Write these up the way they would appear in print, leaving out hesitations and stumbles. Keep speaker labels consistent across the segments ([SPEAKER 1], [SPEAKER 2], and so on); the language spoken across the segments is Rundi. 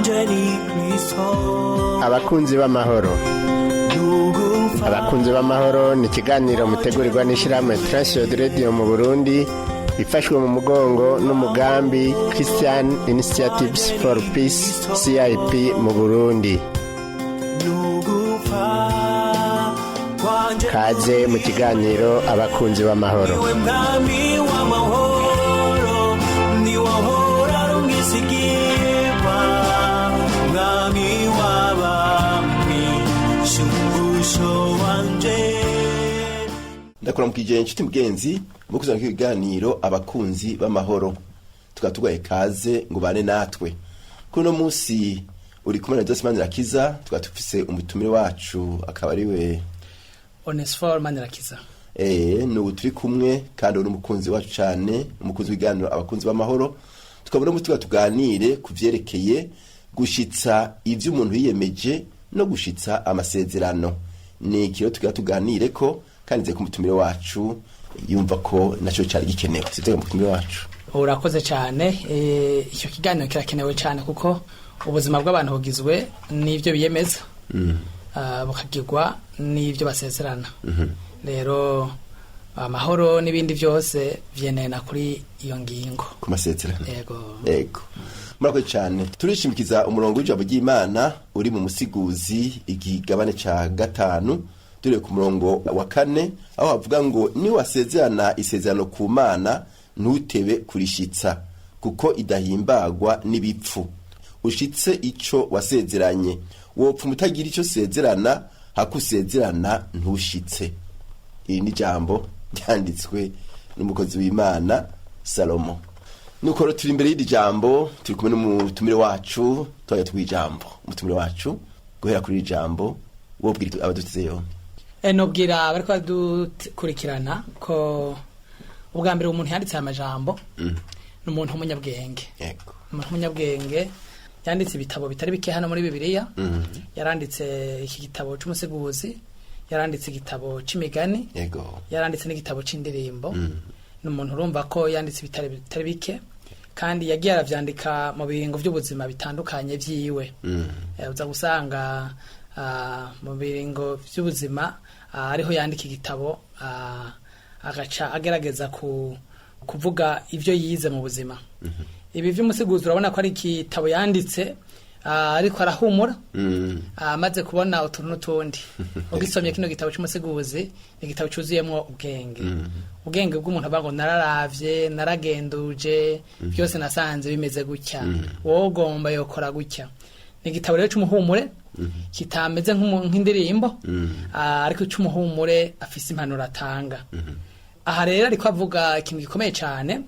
[SPEAKER 1] wanje ni Kristo.
[SPEAKER 2] Abakunzi b'amahoro, abakunzi b'amahoro ni ikiganiro mutegurirwa n'ishyirahamwe Transworld Radio mu Burundi, ifashwe mu mugongo n'umugambi Christian Initiatives for Peace CIP mu Burundi. Kaze mu kiganiro abakunzi b'amahoro.
[SPEAKER 3] Ndakora mukije inshuti mugenzi mukuzana kiganiro abakunzi b'amahoro, tukatugaye kaze ngo bane natwe. Kuno munsi uri kumwe na Jose Manirakiza, tukatufise umutumire wacu akaba ari we
[SPEAKER 4] Onesphore Manirakiza.
[SPEAKER 3] No turi kumwe kandi uri umukunzi wacu cyane, umukunzi w'iganiro abakunzi b'amahoro. Tukabona mutuga tuganire kuvyerekeye gushitsa ivyo umuntu yiyemeje no gushitsa amasezerano. Ni kiro tugira tuganire ko kandi nze kumutumire wacu yumva ko naco cyari gikenewe. Sitege umutumire wacu.
[SPEAKER 4] Urakoze cyane, icyo kiganiro kirakenewe cyane kuko ubuzima bw'abantu bugizwe n'ivyo biyemeza. Bukagirwa n'ivyo basezerana. Rero amahoro n'ibindi byose vyenena kuri iyo ngingo
[SPEAKER 3] ku masezerano.
[SPEAKER 4] Yego.
[SPEAKER 3] Murakoze cyane. Turishimikiza umurongo w'ijambo ry'Imana uri mu Musiguzi igigabane ca 5 turi ku murongo wa 4 aho havuga ngo ni wasezerana isezerano ku Mana ntutebe kurishitsa kuko idahimbagwa n'ibipfu. Ushitse ico wasezeranye wopfa mutagira ico sezerana hakusezerana ntushitse. Iri ni jambo ryanditswe n'umukozi w'Imana Salomo. Nuko turi imbere y'iri jambo, turi kumwe n'umutumire wacu, twaje twijambo. Umutumire wacu guhera kuri jambo wobwira abaduteze yombi.
[SPEAKER 4] Nobwira bariko dukurikirana ko ubwa mbere umuntu yanditse amajambo n'umuntu w'umunyabwenge.
[SPEAKER 3] Yego.
[SPEAKER 4] Umuntu w'umunyabwenge yanditse ibitabo bitari bike hano muri Bibiliya. Yaranditse iki gitabo cy'Umusiguzi, yaranditse igitabo c'imigani.
[SPEAKER 3] Yego.
[SPEAKER 4] Yaranditse n'igitabo c'indirimbo. N'umuntu urumva ko yanditse bitari bike kandi yagiye aravyandika mu biringo by'ubuzima bitandukanye vyiwe. Uza gusanga mu biringo by'ubuzima ariho yandika igitabo agaca agerageza kuvuga ivyo yize mu buzima. Ibi vy'Umusiguzi urabona ko ari igitabo yanditse ariko arahumura amaze kubona utuntu n'utundi. Ugisomye kino gitabo cy'Umusiguzi ni igitabo cyuzuyemwo ubwenge. Ubwenge bw'umuntu abago nararavye naragenduje byose nasanze bimeze gutya, wowe ugomba yokora gutya. Ni igitabo rero cy'umuhumure kitameze nk'indirimbo ariko cy'umuhumure afise impanuro atanga. Aha rero ariko avuga ikintu gikomeye cyane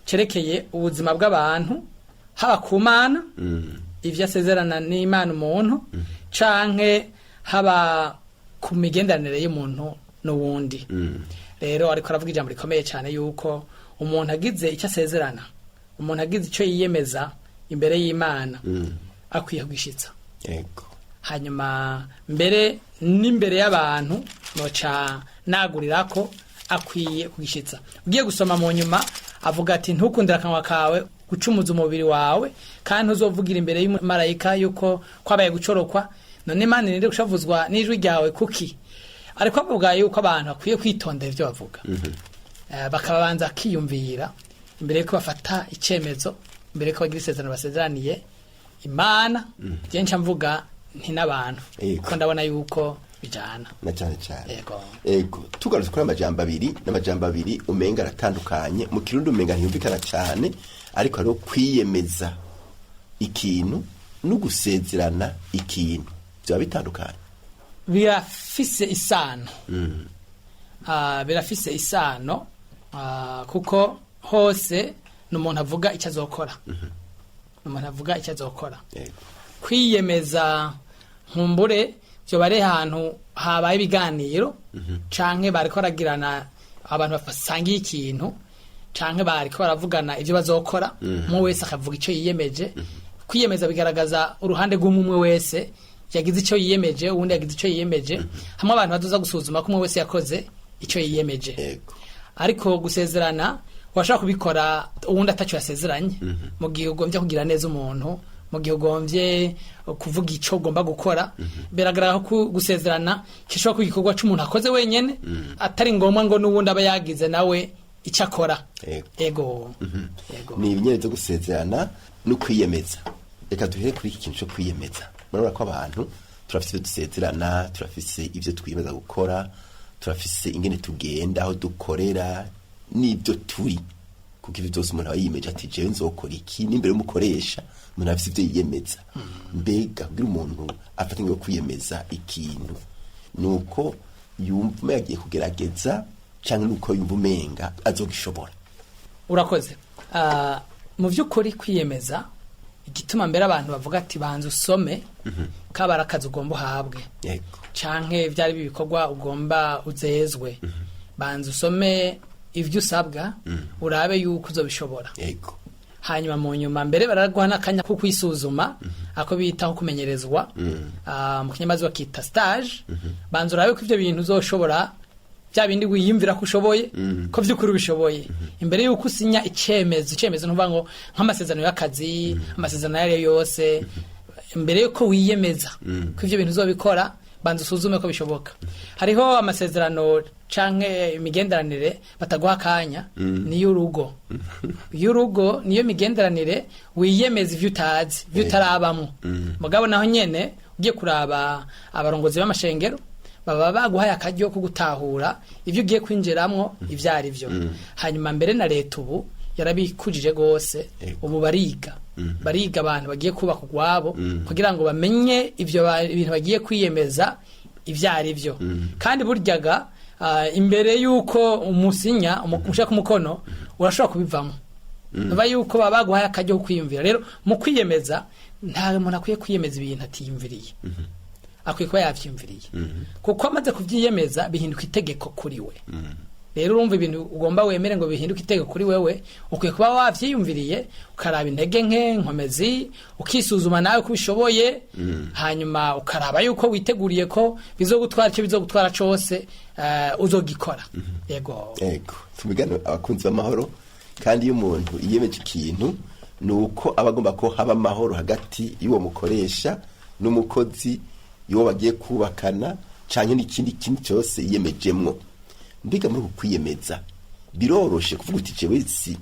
[SPEAKER 4] cerekeye ubuzima bw'abantu haba ku Mana ivyo asezerana n'Imana umuntu canke haba ku migenderanire y'umuntu n'uwundi. Rero ariko aravuga ijambo rikomeye cyane yuko umuntu agize icyo asezerana, umuntu agize icyo yiyemeza imbere y'Imana akwiye kugishitsa.
[SPEAKER 3] Yego.
[SPEAKER 4] Hanyuma mbere n'imbere y'abantu noca nagurira ko akwiye kugishitsa. Ugiye gusoma mu nyuma avuga ati ntukundira akanwa kawe gucumuza umubiri wawe kandi uzovugira imbere y'Imarayika yuko kwabaye gucorokwa, none Imana ninde gushavuzwa n'ijwi ryawe kuki. Ariko avuga yuko abantu akwiye kwitondera ivyo bavuga. Bakabanza kiyumvira imbere ko bafata icemezo, imbere ko bagira isezerano basezeraniye Imana. Je nca mvuga nti n'abantu ko ndabona yuko bijana
[SPEAKER 3] na cyane. Yego. Tugarutse kuri amajambo abiri n'amajambo abiri umenga aratandukanye mu Kirundi, umenga ntiyumvikana cyane, ariko ari kwiyemeza ikintu no gusezerana ikintu bya bitandukanye.
[SPEAKER 4] Birafise isano. Birafise isano kuko hose n'umuntu avuga icyo azokora. N'umuntu avuga icyo azokora. Kwiyemeza nkumbure byo bare ahantu habaye ibiganiro canke bariko ragirana abantu basangiye ikintu canke bariko baravugana ivyo bazokora, mu wese akavuga icyo yiyemeje. Kwiyemeza bigaragaza uruhande rw'umwe wese yagize icyo yiyemeje, uwundi yagize icyo yiyemeje, hamwe abantu bazoza gusuzuma ko umwe wese yakoze icyo yiyemeje. Ariko gusezerana washaka kubikora uwundi atacyo yasezeranye, mu gihe ugombye kugira neza umuntu mu gihe ugombye kuvuga icyo ugomba gukora biragaragara ko gusezerana kishobora kuba igikorwa cy'umuntu akoze wenyine atari ngombwa ngo n'ubundi aba yagize nawe icyo akora. Ego
[SPEAKER 3] ni ibinyere byo gusezerana no kwiyemeza. Reka duhere kuri iki kintu cyo kwiyemeza. Murabona ko abantu turafise ibyo dusezerana, turafise ibyo twiyemeza gukora, turafise ingene tugenda aho dukorera n'ibyo turi, kuko ibyo byose umuntu aba yiyemeje ati jewe nzokora iki n'imbere y'umukoresha umuntu afise ibyo yiyemeza. Mbega kugira umuntu afata ngo kwiyemeza ikintu nuko yumva yagiye kugerageza cyangwa nuko yumva umenga azogishobora.
[SPEAKER 4] Urakoze. Mu by'ukuri kwiyemeza igituma mbere abantu bavuga ati banza usome kabara akazi ugomba uhabwe canke byari bibikorwa ugomba uzezwe, banza usome ivyo usabwa urabe yuko uzobishobora. Hanyuma mu nyuma mbere baraguha n'akanya ko kwisuzuma ako bitaho kumenyerezwa, mu kinyamazi bakita stage. Banza urabe ko ivyo bintu uzoshobora, bya bindi wiyumvira ko ushoboye ko by'ukuri ubishoboye imbere y'uko usinya icyemezo ntuvuga ngo nk'amasezerano y'akazi, amasezerano yari yose, imbere y'uko wiyemeza ko ivyo bintu uzobikora banza usuzume ko bishoboka. Hariho amasezerano canke imigenderanire bataguha akanya ni y'urugo. Y'urugo niyo migenderanire wiyemeza ivyo utazi, ivyo utarabamwo. Mugabo naho nyene ugiye kuraba abarongozi b'amashengero baba baguhaye akaryo ko gutahura ivyo ugiye kwinjiramwo ivyari vyo. Hanyuma mbere na leta ubu yarabikujije gose, ubu bariga abantu bagiye kubaka ugwabo kugira ngo bamenye ivyo ibintu bagiye kwiyemeza ivyari vyo. Kandi buryaga imbere yuko umusinya umushaka umukono urashobora kubivamo. Nova yuko baba baguhaye akaryo ko kwiyumvira. Rero mu kwiyemeza nta muntu akwiye kwiyemeza ibintu atiyumviriye. Akwiye kuba yavyumviriye kuko amaze kuvyiyemeza bihinduka itegeko kuri we. Rero urumva ibintu ugomba wemere ngo bihinduke itegeko kuri wewe, ukwiye kuba wavyiyumviriye, ukaraba intege nke, nkomezi, ukisuzuma nawe kubishoboye, hanyuma ukaraba yuko witeguriye ko bizogutwara icyo bizogutwara cose uzogikora. Yego
[SPEAKER 3] tumigana abakunzi b'amahoro, kandi iyo umuntu yiyemeje ikintu nuko abagomba ko haba amahoro hagati y'uwo mukoresha n'umukozi yo bagiye kubakana canke n'ikindi kintu cyose yiyemejemwo. Mbega muri kwiyemeza biroroshe kuvuga uti jewe si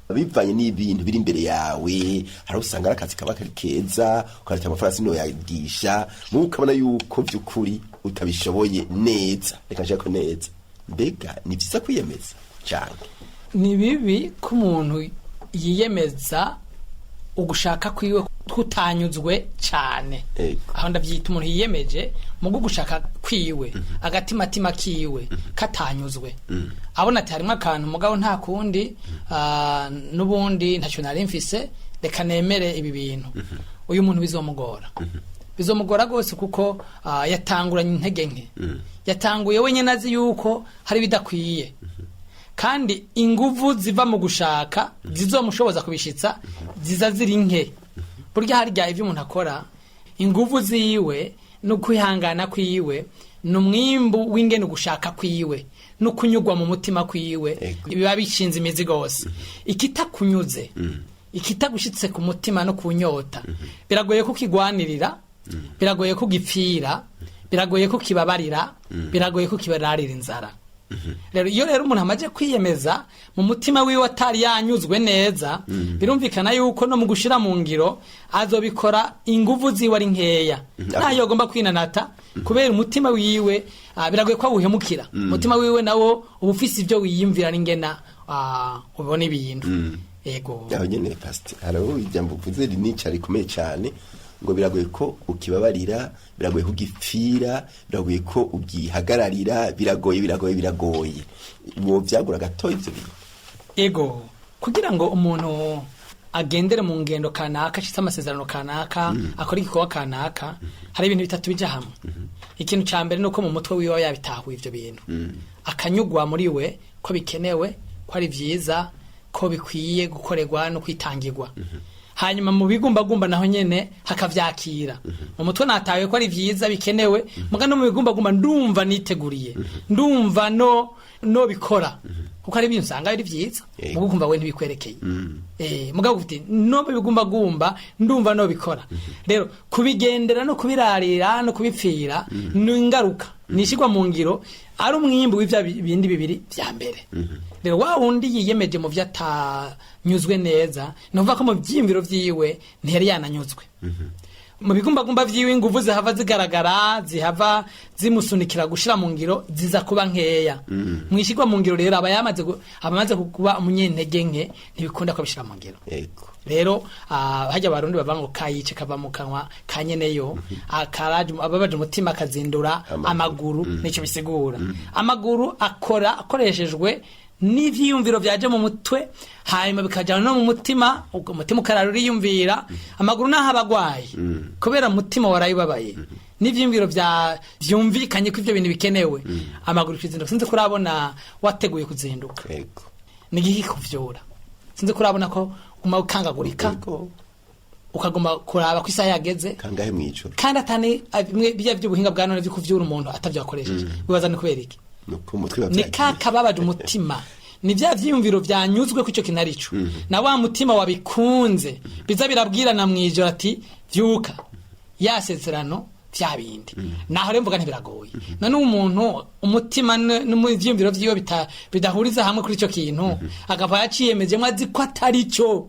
[SPEAKER 3] bivanye n'ibintu biri imbere yawe, hari usanga akazi kaba kari keza ukarata amafarasi no yagisha mukabona yuko by'ukuri utabishoboye neza, reka nshaka neza. Mbega ni byiza kwiyemeza cyane?
[SPEAKER 4] Ni bibi ko umuntu yiyemeza ugushaka kwiwe kutanyuzwe cyane. Aho ndavyita umuntu yiyemeje mu gushaka kwiwe agatimatima kiwe katanyuzwe, abona ati harimo akantu mugabo nta kundi n'ubundi ntacyo nari mfise, reka nemere ibi bintu. Uyu muntu bizomugora gose kuko yatanguranye intege nke, yatanguye wenyine azi yuko hari bidakwiye, kandi inguvu ziva mu gushaka zizomushoboza kubishitsa ziza ziri nke. Burya harya ivyo umuntu akora, inguvu ziwe no kwihangana kwiwe n'umwimbu w'ingene gushaka kwiwe no kunyugwa mu mutima kwiwe biba bishinze imizi gose. Ikitakunyuze, ikitagushitse ku mutima no kunyota, biragoye ko kigwanirira, biragoye ko gipfira, biragoye ko kibabarira, biragoye ko kibararira inzara. Rero iyo umuntu amaje kwiyemeza mu mutima wiwe atari yanyuzwe neza, birumvikana yuko no mu gushira mu ngiro azobikora inguvu ziwe ari nkeya, nayo agomba kwinanata kubera umutima wiwe biragoye ko awuhemukira. Umutima wiwe nawo ubufise ivyo wiyimvira n'ingena ubona ibintu. Yego
[SPEAKER 3] aho nyene pastor haraho ijambo vuze rinica rikomeye cyane ngo biragoye ko ukibabarira, biragoye kugipfira, biragoye ko ugihagararira, biragoye uwo vyagura gato ivyo bintu.
[SPEAKER 4] Ego kugira ngo umuntu agendere mu ngendo kanaka, ashitse amasezerano kanaka, akora igikorwa kanaka, hari ibintu bitatu bija hamwe. Ikintu ca mbere nuko mu mutwe wiwe yabitahuye ivyo bintu, akanyugwa muri we ko bikenewe, ko ari vyiza, ko bikwiye gukorerwa no kwitangirwa. Hanyuma mu bigumbagumba naho nyene hakavyakira. Mu mutwe natawe ko ari vyiza bikenewe, muga no mu bigumbagumba ndumva niteguriye, ndumva no bikora. kuko ari ibintu usanga ari vyiza
[SPEAKER 3] Yego.
[SPEAKER 4] mugo kumva we ntibikwerekeye mugabo uti no bigumbagumba ndumva no bikora rero kubigendera no kubirarira no kubipfira n'ingaruka nishigwa mu ngiro ari umwimbu w'ivya bindi bibiri vya mbere rero wa wundi yiyemeje mu vyatanyuzwe neza numva ko mu vyimviro vyiwe ntiyari yananyuzwe mu bigumbagumba vyiwe inguvu zihava zigaragara zihava zimusunikira gushira mu ngiro ziza kuba nkeya mwishigwa mu ngiro rero abamaze kuba umunyentege nke ntibikunda ko bishira mu ngiro
[SPEAKER 3] Yego.
[SPEAKER 4] rero hajya abarundi bava ngo kayice kava mu kanwa kanyeneyo akaraje ababaje umutima akazindura amaguru nico bisigura amaguru akoreshejwe n'ivyiyumviro vyaje mu mutwe hanyuma bikajana no mu mutima ukarara uriyumvira amaguru naho abagwaye kubera umutima warayibabaye n'ivyiyumviro vyumvikanye ko ivyo bintu bikenewe amaguru kizinduka sinzi kurabona wateguye kuzinduka
[SPEAKER 3] Yego.
[SPEAKER 4] nigihe kuvyura sinzi kurabona ko ukangagurika
[SPEAKER 3] Yego.
[SPEAKER 4] ukagomba kuraba ko isaha yageze
[SPEAKER 3] Kangahe mwijoro.
[SPEAKER 4] kandi atani bijya by'ubuhinga bwa none byo kuvyura umuntu atavyakoresheje bibaza ni kubera iki
[SPEAKER 3] Nuko umutwe
[SPEAKER 4] ni kakababaje umutima ni vya vyiyumviro vyanyuzwe ko ico kintu arico na wa mutima wabikunze biza birabwirana mwijoro ati vyuka yasezerano vya bindi naho rero mvuga ntibiragoye none umuntu umutima n'ivyiyumviro vyiwe bidahuriza hamwe kuri ico kintu agapfa yaciyemejemwe azi ko atari cyo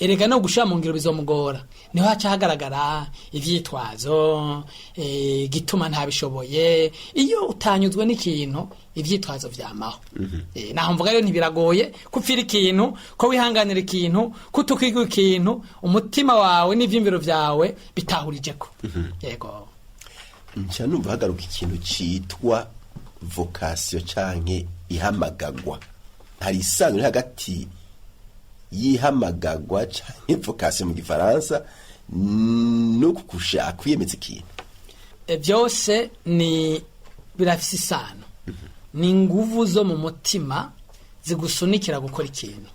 [SPEAKER 4] erega no gushira mu ngiro bizomugora niho haca hagaragara ivyitwazo gituma ntabishoboye iyo utanyuzwe n'ikintu ivyitwazo vyamaho naho mvuga rero ntibiragoye kupfira ikintu ko wihanganira ikintu kutukigwa ikintu umutima wawe n'ivyimviro vyawe bitahurijeko yego
[SPEAKER 3] nca numva hagaruka ikintu citwa vocation canke ihamagagwa hari isano iri hagati yihamagagwa canke vocation mu gifaransa no kugushaka kwiyemeza ikintu
[SPEAKER 4] byose ni birafise isano ni inguvu zo mu mutima zigusunikira gukora ikintu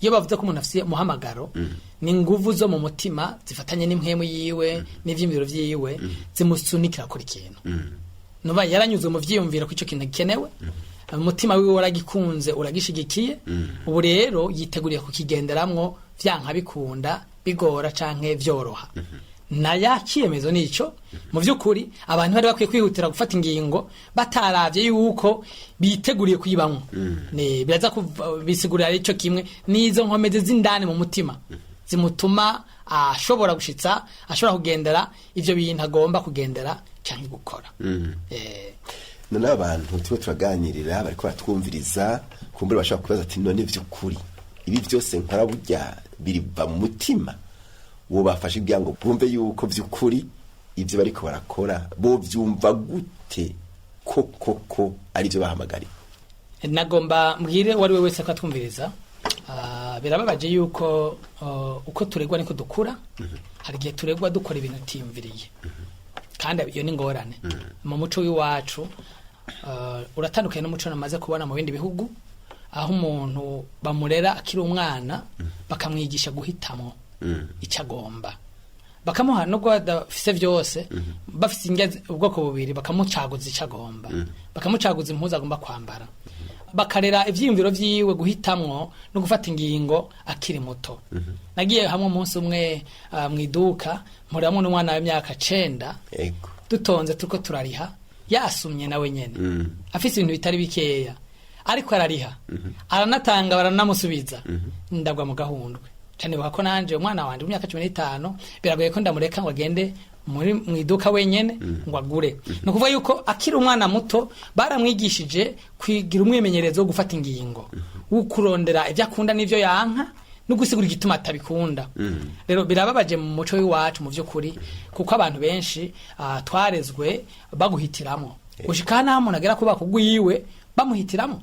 [SPEAKER 4] iyo bavuze ko umuntu afise muhamagaro ni inguvu zo mu mutima zifatanye n'impwemu yiwe n'ivyimviro vyiwe zimusunikira gukora ikintu nuba yaranyuzwe mu vyiyumviro ko ico kintu gikenewe umutima wiwe waragikunze uragishigikiye ubu rero yiteguriye kukigenderamwo vyanka bikunda bigora canke vyoroha na yakiyemezo nico mu vyukuri abantu bari bakwiye kwihutira gufata ingingo bataravye yuko biteguriye kuyibamwo ne biraza bisigurira ico kimwe nizo nkomeze z'indani mu mutima zimutuma ashobora gushitsa ashobora kugendera ivyo bintu agomba kugendera canke gukora
[SPEAKER 3] none abantu tuba turaganirira bariko baratwumviriza kumbura bashobora kubaza ati none vy'ukuri ibi vyose nkora burya biriva mu mutima wo bafashe ibya ngo bumve yuko vy'ukuri ivyo bariko barakora bo vyumva gute ko ari byo bahamagariye
[SPEAKER 4] nagomba mbwire wari we wese ko atwumviriza birababaje yuko uko turegwa niko dukura hari igihe turegwa dukora ibintu tiyumviriye kandi iyo ni ngorane mu muco w'iwacu uratandukanye n'umuco namaze kubona mu bindi bihugu aho umuntu bamurera akiri umwana bakamwigisha guhitamwo icyo agomba bakamuha nubwo badafise vyose bafise ingezi ubwoko bubiri bakamucaguza icyo agomba bakamucaguza impuzu agomba kwambara bakarera ivyiyumviro vyiwe guhitamwo no gufata ingingo akiri muto nagiye hamwe umunsi umwe mwiduka muriramwo n'umwana w'imyaka 9 dutonze turiko turariha yasumye nawe nyene afise ibintu bitari bikeya ariko arariha aranatanga baranamusubiza ndagwa mu gahundwe cyane bako nanje umwana wanje w'imyaka 15 biragoye ko ndamureka ngo agende muri mwiduka wenyene ngo agure no kuvuga yuko akiri umwana muto baramwigishije kwigira umwimenyerezo wo gufata ingingo ukurondera ivyo akunda n'ivyo yanka no gusigura igituma atabikunda rero birababaje mu muco w'iwacu mu vy'ukuri kuko abantu benshi twarezwe baguhitiramo gushikana umuntu agera kuba kugwiwe bamuhitiramo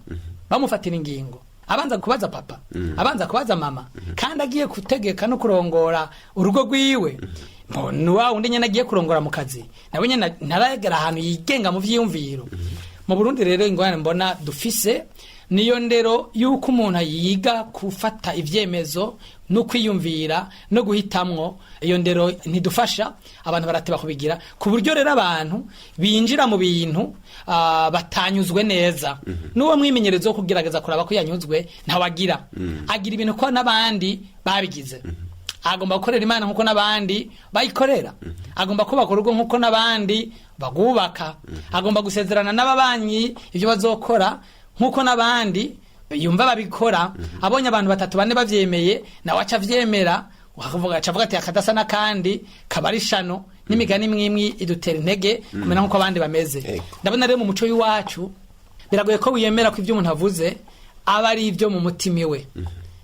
[SPEAKER 4] bamufatira ingingo abanza kubaza papa abanza kubaza mama kandi agiye kutegeka no kurongora urugo rwiwe nuwa undi nyene agiye kurongora mu kazi nawe nyene ntaragera ahantu yigenga mu vyiyumviro mu Burundi rero ingorane mbona dufise niyo ndero yuko umuntu yiga kufata ivyemezo no kwiyumvira no guhitamwo. Iyo ndero ntidufasha, abantu barateba kubigira, ku buryo rero abantu binjira mu bintu batanyuzwe neza. N'uwo mwimenyerezo wo kugerageza kuraba ko yanyuzwe ntawagira, agira ibintu ko n'abandi babigize. Agomba gukorera Imana nkuko n'abandi bayikorera, agomba kubaka urugo nkuko n'abandi bagubaka, agomba gusezerana n'ababanyi ivyo bazokora nkuko n'abandi yumva babikora. Abonye abantu 3-4 bavyemeye nawe aca vyemera, akavuga ati akadasa n'akandi kabarishano. N'imigani mwimwi idutera intege kumena nkuko abandi bameze. Ndabona rero mu muco w'iwacu biragoye ko wiyemera ko ivyo umuntu avuze aba ari ivyo mu mutima we,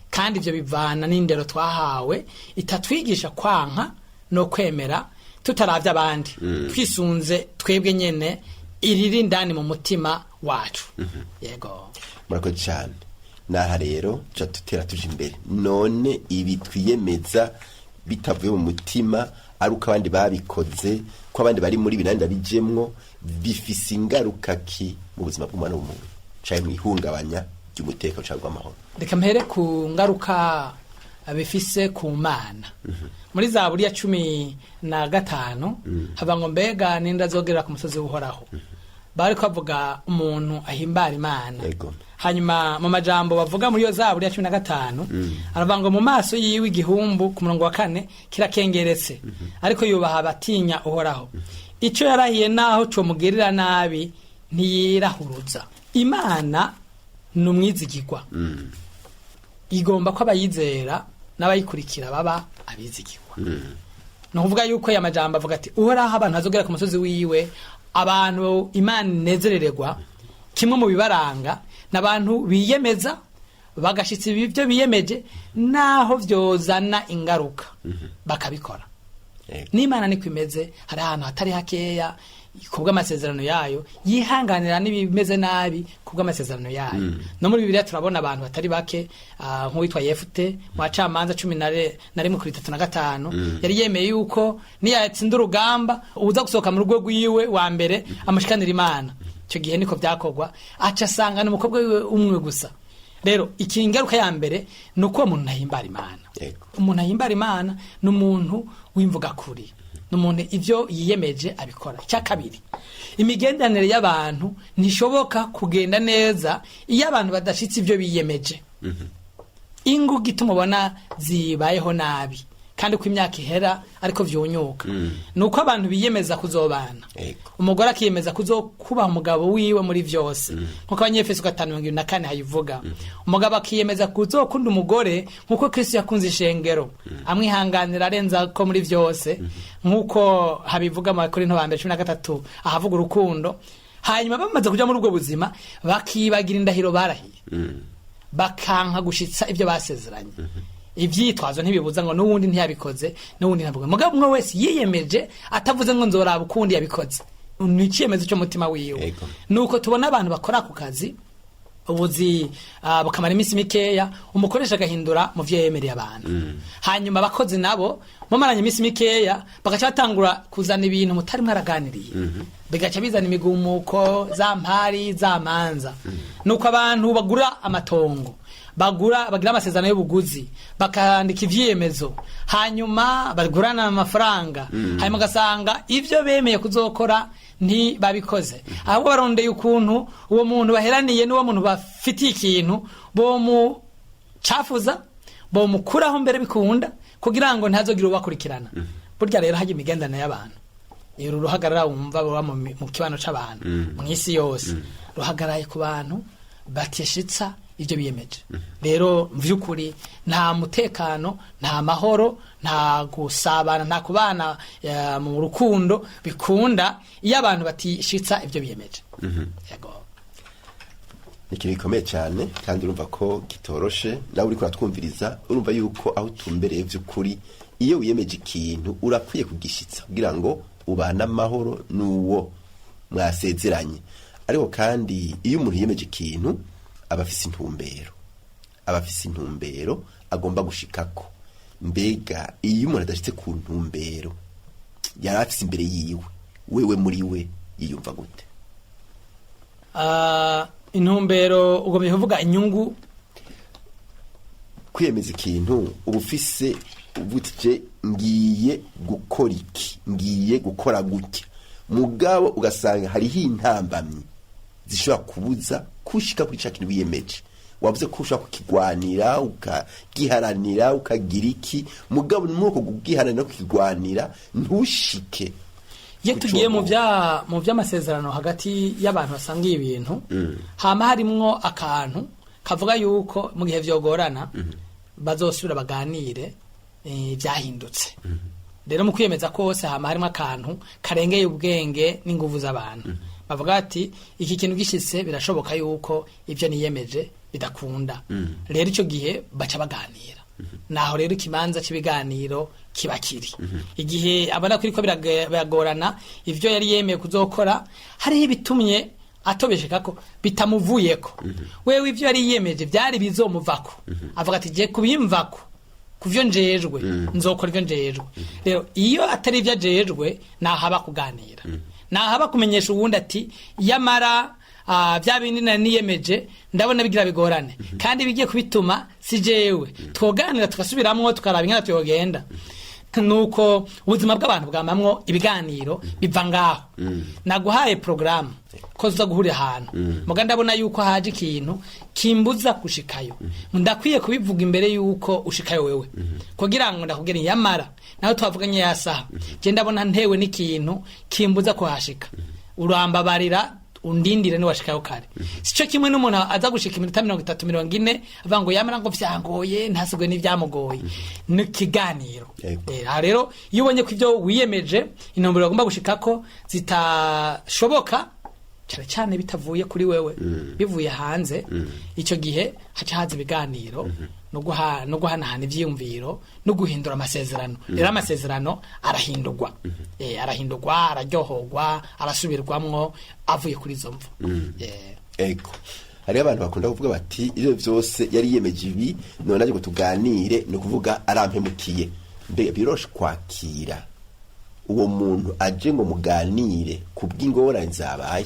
[SPEAKER 4] kandi ivyo bivana n'indero twahawe itatwigisha kwanka no kwemera tutaravye abandi, twisunze twebwe nyene iriri ndani mu mutima wacu. Yego,
[SPEAKER 3] murakoze cyane. Naha rero ca tutera tuje imbere, none ibi twiyemeza bitavuye mu mutima ari uko abandi babikoze, ko abandi bari muri binanda bijemwo, bifise ingaruka ki mu buzima bw'umwana w'umuntu, caye mwihungabanya ry'umutekano cyangwa amahoro?
[SPEAKER 4] Reka mpere ku ngaruka bifise ku Mana. Muri Zaburi ya 15 hava ngo mbega ninda zogerera ku musozi w'Uhoraho. Bari kwavuga umuntu ahimbara Imana. Hanyuma mu majambo bavuga muri yo Zaburi ya 15 aravuga ngo mu maso yiwe igihumbu ku murongo wa 4 kirakengeretse, ariko yubaha abatinya Uhoraho. Ico yarahiye naho cyo mugirira nabi ntiyirahuruza. Imana numwizigirwa, igomba ko abayizera n'abayikurikira baba abizigirwa. No kuvuga yuko ya majambo avuga ati Uhoraho abantu azogera ku musozi wiwe, abantu Imana nezerererwa. Kimwe mu bibaranga n'abantu biyemeza bagashitsa ibyo biyemeje naho vyozana ingaruka bakabikora. N'Imana niko imeze, hari ahantu hatari hakeya kubwa amasezerano yayo yihanganira n'ibimeze nabi kubwa amasezerano yayo. No muri Bibiliya turabona abantu batari bake, nk'uwitwa Yefute mu Bacamanza 11:35 yari yemeye yuko niyatsinda urugamba uza gusohoka mu rugo rwiwe wa mbere amushikanira Imana. Icyo gihe niko byakogwa, aca asanga n'umukobwa wiwe umwe gusa. Rero ikingaruka ya mbere nuko umuntu ahimbara Imana. Umuntu ahimbara Imana n'umuntu wimvuga kuri, n'umuntu ivyo yiyemeje abikora. Cya kabiri, imigendanire y'abantu nishoboka kugenda neza iyo abantu badashitse ivyo biyemeje. Ingugi tumubona zibayeho nabi kandi ko imyaka ihera ariko vyunyuka. Nuko abantu biyemeza kuzobana. Umugore akiyemeza kuzokuba umugabo wiwe muri vyose, nkuko Abanyefeso 5:24 hayivuga. Umugabo akiyemeza kuzokunda umugore nkuko Kristo yakunze ishengero, amwihanganira arenza ko muri vyose, nkuko habivuga mu Korinto 2:13 ahavuga urukundo. Hanyuma bamaze kuja muri ubwo buzima bakibagira indahiro barahiye, bakanka gushitsa ivyo basezeranye. Ivyitwazo ntibibuza ngo n'uwundi ntiyabikoze, n'uwundi ntabwo. Mugabo umwe wese yiyemeje atavuze ngo nzoraba ukundi yabikoze, ni icyemezo cyo mutima wiwe. Nuko tubona abantu bakora ku kazi ubuzi bakamara iminsi mikeya, umukoresha agahindura mu vyo yemereye abantu. Hanyuma abakozi nabo mumaranye iminsi mikeya bagaca batangura kuzana ibintu mutari mwaraganiriye, bigaca bizana imigumuko za mpari za manza. Nuko abantu bagura amatongo, bagira amasezerano y'ubuguzi, bakandika ivyemezo, hanyuma bagurana amafaranga, hanyuma gasanga ivyo bemeye kuzokora nti babikoze. Ahubwo barondeye ukuntu uwo muntu baheraniye n'uwo muntu bafitiye ikintu bo mu cafuza, bo mukuraho mbere bikunda kugira ngo ntazogira ubakurikirana. Burya rero haje imigendana y'abantu, uru ruhagarara wumva baba mu kibano c'abantu mw'isi yose, ruhagaraye ku bantu bateshitsa ivyo biyemeje. Rero mvyukuri nta mutekano, nta mahoro, nta gusabana, nta kubana mu rukundo bikunda iyo abantu batishitsa ivyo biyemeje. Yego,
[SPEAKER 3] ikintu gikomeye cyane kandi urumva ko kitoroshe. Nawe uriko uratwumviriza urumva yuko aho tumbereye vy'ukuri iyo wiyemeje ikintu urakwiye kugishitsa kugira ngo ubane amahoro n'uwo mwasezeranye. Ariko kandi iyo umuntu yiyemeje ikintu abafise intumbero agomba gushikako. Mbega iyo umuntu adashitse ku ntumbero yari afise imbere yiwe, wewe muri we yiyumva gute?
[SPEAKER 4] Intumbero ugomba kuvuga inyungu
[SPEAKER 3] kwiyemeza ikintu uba ufise ubutije ngiye gukora iki, ngiye gukora gutya, mugabo ugasanga hariho intambamyi zishobora kubuza kushika kuri ca kintu wiyemeje. Wavuze ko ushaka kukigwanira ukagiharanira ukagira iki, mugabo nuko kugiharanira kukigwanira ntushike.
[SPEAKER 4] Iyo tugiye mu by'amasezerano hagati y'abantu basangiye ibintu, hama harimwo akantu kavuga yuko mu gihe vyogorana bazosubira baganire byahindutse. Rero mu kwiyemeza kose hama harimo akantu karengeye ubwenge n'inguvu z'abantu. Bavuga ati iki kintu gishitse birashoboka yuko ibyo niyemeje bidakunda. Rero icyo gihe baca baganira. Naho rero ikimanza cy'ibiganiro kiba kiri. Igihe abana kuri ko biragorana ivyo yari yemeye kuzokora, hariho ibitumye atobesheka ko bitamuvuyeko. Wewe ivyo yari yemeje byari bizomuvako. Avuga ati je kubimvako kuvyo njejwe nzokora ivyo njejwe. Rero iyo atari ivyo njejwe nahaba kuganira. Nahaba kumenyesha uwundi ati yamara bya bindi niyemeje ndabona bigira bigorane kandi bigiye kubituma si jewe twoganira tukasubiramwo tukaraba ingana tuyogenda. Nuko ubuzima bw'abantu bwamamwo ibiganiro biva ngaho. Naguhaye programme ko uza guhurira ahantu muga ndabona yuko haje ikintu kimbuza gushikayo, ndakwiye kubivuga imbere yuko ushikayo wewe kugira ngo ndakubwira yamara naho twavuganye yasaha je ndabona ntewe n'ikintu kimbuza kuhashika, urambabarira undindire ni washikayo kare. Sico kimwe n'umuntu aza gushika iminota 30 40 avuga ngo yamara ngo vyangoye ntasigwe n'ivyamugoye. Ni kiganiro. Rero iyo ubonye ko ivyo wiyemeje intumbero ugomba gushikako zitashoboka cyane cyane bitavuye kuri wewe bivuye hanze, icyo gihe haca haza ibiganiro no guhanahana ivyiyumviro no guhindura amasezerano. Rero amasezerano arahindurwa, araryohorwa, arasubirwamwo avuye kuri izo mvu.
[SPEAKER 3] Ego hari abantu bakunda kuvuga bati iyo byose yari yemeje ibi none aje ngo tuganire, no kuvuga arampemukiye. Mbega biroshe kwakira uwo muntu aje ngo muganire kubw'ingorane zabaye?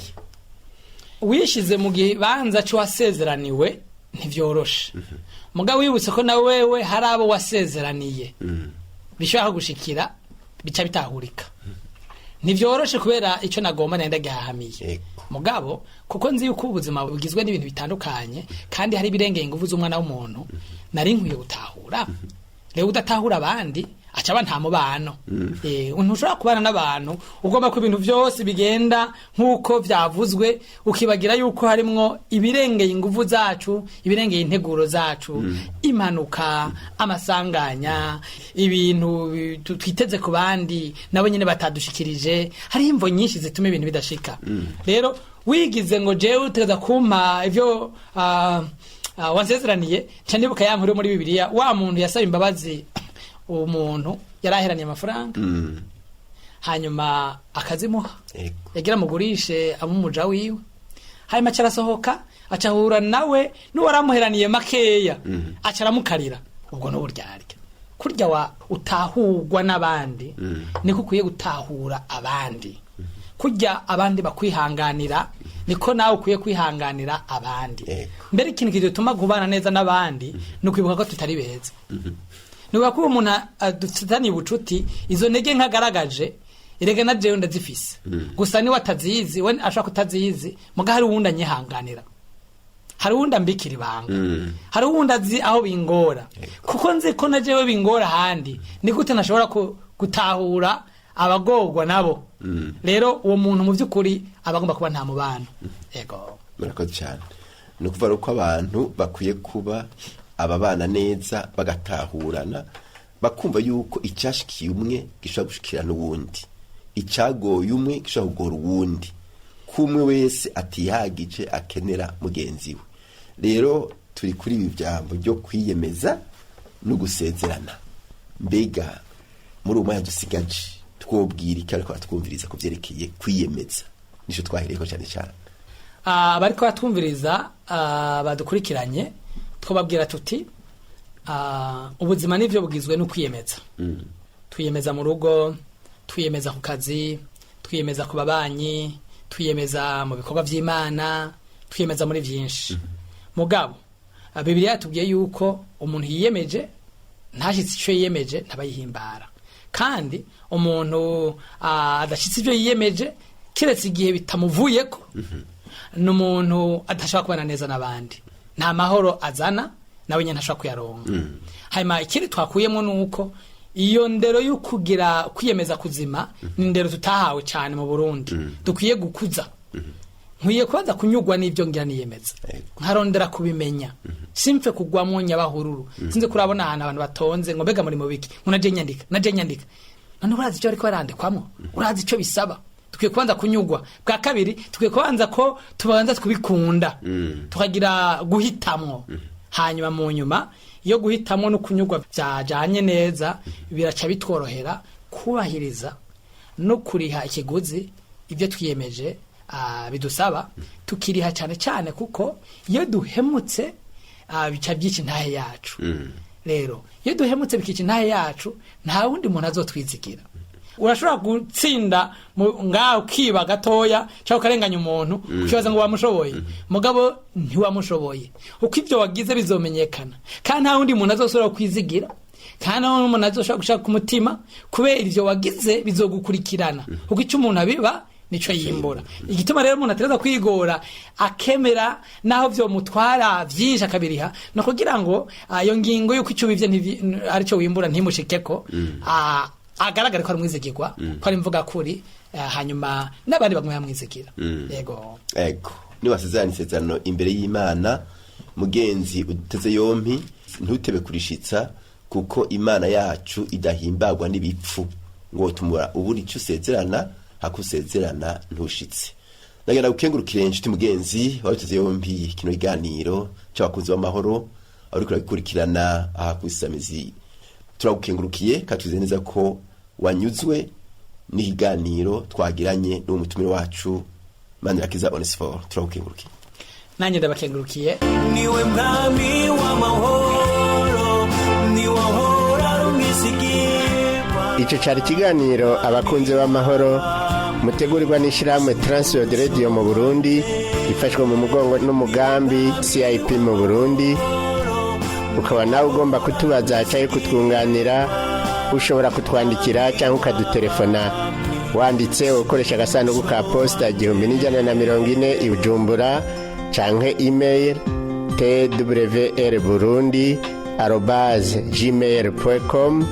[SPEAKER 4] Wishize mu gihe banza cyo wasezeraniwe ntivyoroshe. Mugabo wibutse ko na wewe hari abo wasezeraniye bishaka gushikira bica bitahurika. Ntivyoroshe kubera ico nagomba nenda gihahamiye. Mugabo kuko nzi yuko ubuzima bugizwe n'ibintu bitandukanye kandi hari birengeye ingufu z'umwana w'umuntu, nari nkwiye gutahura. Rero udatahura abandi acaba nta mubano. Ntushobora kubana n'abantu ugomba ko ibintu byose bigenda nkuko vyavuzwe, ukibagira yuko harimwo ibirengeye ingufu zacu, ibirengeye integuro zacu, impanuka, amasanganya, ibintu twiteze ku bandi nabo nyine batadushikirije. Hari imvo nyinshi zituma ibintu bidashika. Rero wigize ngo jewe utegeza kumpa ivyo wansezeraniye cyane buka yankuru muri Bibiliya, wa muntu yasaba imbabazi umuntu yaraheraniye amafaranga hanyuma akazimuha yagira mugurishe amumuja wiwe, hanyuma cyarasohoka acahura nawe n'uwaramuheraniye makeya acaramukarira. Ubwo no buryarya kurya wa utahurwa n'abandi niko kuye gutahura abandi. Kurya abandi bakwihanganira niko nawe ukuye kwihanganira abandi. Mbere ikintu kidutuma kubana neza n'abandi no kwibuka ko tutari beza. Nuba ko umuntu adutani bucuti izo ntege nkagaragaje irege na jewe ndazifise. Gusa ni watazizi we ashaka kutazizi muga hari wundi anyihanganira. Hari wundi ambikira ibanga. Hari wundi azi aho bingora. Kuko nzi ko na jewe bingora handi ni gute nashobora gutahura abagogwa nabo. Rero uwo muntu mu byukuri abagomba kuba nta mubano. Ego
[SPEAKER 3] murakoze cyane. No kuva uko abantu bakwiye kuba ababana neza bagatahurana, bakumva yuko icyashikiye umwe gishobora gushikira n'uwundi, icyagoye umwe gishobora kugora uwundi, kumwe wese atihagije akenera mugenzi we. Rero turi kuri ibi byambo byo kwiyemeza no gusezerana. Mbega muri umwe dusigaje twobwira iki ariko atwumviriza ko byerekeye kwiyemeza? Nico twahireko cyane cyane.
[SPEAKER 4] Bariko batwumviriza badukurikiranye twababwira tuti ubuzima nivyo bugizwe no kwiyemeza. Twiyemeza mu rugo, twiyemeza ku kazi, twiyemeza ku babanyi, twiyemeza mu bikorwa by'Imana, twiyemeza muri byinshi. Mugabo Bibiliya yatubwiye yuko umuntu yiyemeje ntashitse icyo yiyemeje ntabayihimbara, kandi umuntu adashitse ibyo yiyemeje kiretse igihe bitamuvuyeko n'umuntu adashobora kubana neza n'abandi, nta mahoro azana nawe nyine ntashobora kuyaronka. Hanyuma ikindi twakuyemo nuko iyo ndero yo kugira kwiyemeza kuzima ni ndero tutahawe cyane mu Burundi, dukwiye gukuza. Nkwiye kubanza kunyugwa n'ibyo ngira niyemeza, nkarondera kubimenya, simfe kugwamo nyabahururu, sinze kurabona ahantu abantu batonze ngo mbega muri mu biki unaje nyandika none urazi icyo ariko barandikwamo, urazi icyo bisaba. Tukwiye kubanza kunyugwa. Bwa kabiri tukwiye kubanza ko tubanza kubikunda, tukagira guhitamwo. Hanyuma mu nyuma iyo guhitamwo no kunyugwa byajanye neza, biraca bitworohera kubahiriza no kuriha ikiguzi ibyo twiyemeje bidusaba, tukiriha cyane cyane kuko iyo duhemutse bica byiki ntahe yacu. Rero iyo duhemutse bikica intahe yacu, nta wundi muntu azotwizigira. Urashobora gutsinda ngaho kiba gatoya cyangwa ukarenganya umuntu ukibaza ngo wamushoboye, mugabo ntiwamushoboye. Uko ibyo wagize bizomenyekana, kandi nta wundi muntu azosubira kwizigira, kandi nta wundi muntu azoshobora gushaka ku mutima, kubera ibyo wagize bizogukurikirana. Uko icyo umuntu abiba nico yimbura. Igituma rero umuntu atereza kwigora akemera naho byo mutwara byinshi akabiriha, no kugira ngo iyo ngingo yuko icyo bivye ari cyo wimbura ntimushikeko, agaragara ko ari mwizigirwa, ko ari mvuga kuri, hanyuma n'abandi bamwe yamwizigira. Yego
[SPEAKER 3] ni wasezerana isezerano imbere y'Imana, mugenzi uteze yompi ntutebe kurishitsa, kuko Imana yacu idahimbagwa n'ibipfu ngo tumura uburi cyo usezerana hakusezerana ntushitse. Ndagenda gukengurukire inshuti mugenzi wabiteze yompi kino iganiro cy'abakunzi b'amahoro ariko urabikurikirana aha kwisamizi. Turagukengurukiye katuze neza ko wanyuzwe n'iganiro twagiranye n'umutumire wacu Manirakiza Onesphore. Turagukengurukiye.
[SPEAKER 4] Nanjye ndabakengurukiye.
[SPEAKER 1] Niwe mwami w'amahoro, niwe hora rumizigirwa.
[SPEAKER 2] Ico cari ikiganiro abakunzi b'amahoro mutegurirwa n'ishirahamwe Transworld Radio mu Burundi, ifashwe mu mugongo n'umugambi CIP mu Burundi. Ukaba nawe ugomba kutubaza cyangwa kutwunganira, ushobora kutwandikira cyangwa ukadutelefona wanditse ukoresha agasanduku ka posta 1140 i Bujumbura, cyangwa email twrburundi@gmail.com,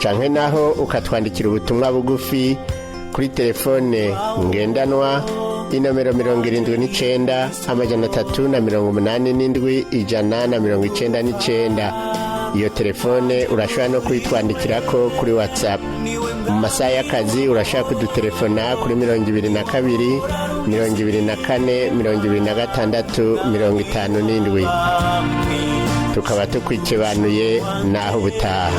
[SPEAKER 2] cyangwa naho ukatwandikira ubutumwa bugufi kuri telefone ngendanwa inomero 79 387 199. Iyo telefone urashobora no kuyitwandikirako kuri WhatsApp. Mu masaha y'akazi urashaka kudutelefona kuri 22 24 26 57. Tukaba tukwikibanuye naho ubutaha.